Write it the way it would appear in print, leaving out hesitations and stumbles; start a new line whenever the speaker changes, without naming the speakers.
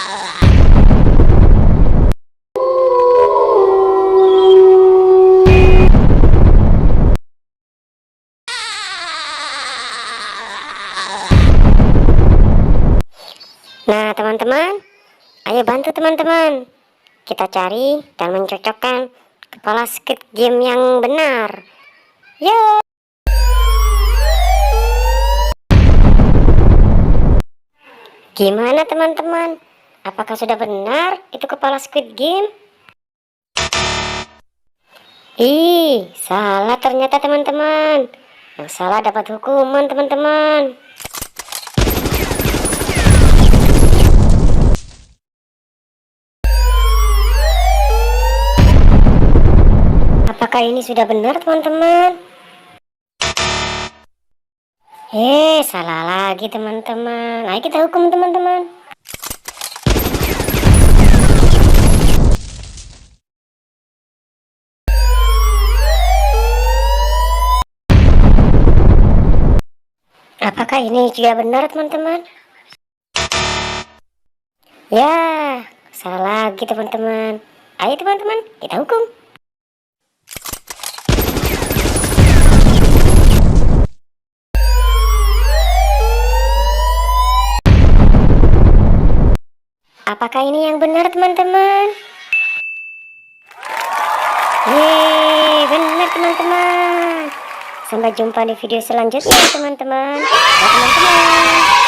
Nah, teman-teman, ayo bantu teman-teman. Kita cari dan mencocokkan kepala Squid Game yang benar. Yo! Gimana teman-teman? Apakah sudah benar itu kepala Squid Game? Ih, salah ternyata teman-teman. Yang salah dapat hukuman teman-teman. Apakah ini sudah benar teman-teman? Salah lagi teman-teman. Ayo kita hukum teman-teman. Apakah ini juga benar teman-teman? Ya, salah lagi teman-teman. Ayo teman-teman, kita hukum. Apakah ini yang benar teman-teman? Yeay, benar teman-teman. Sampai jumpa di video selanjutnya teman-teman. Teman-teman.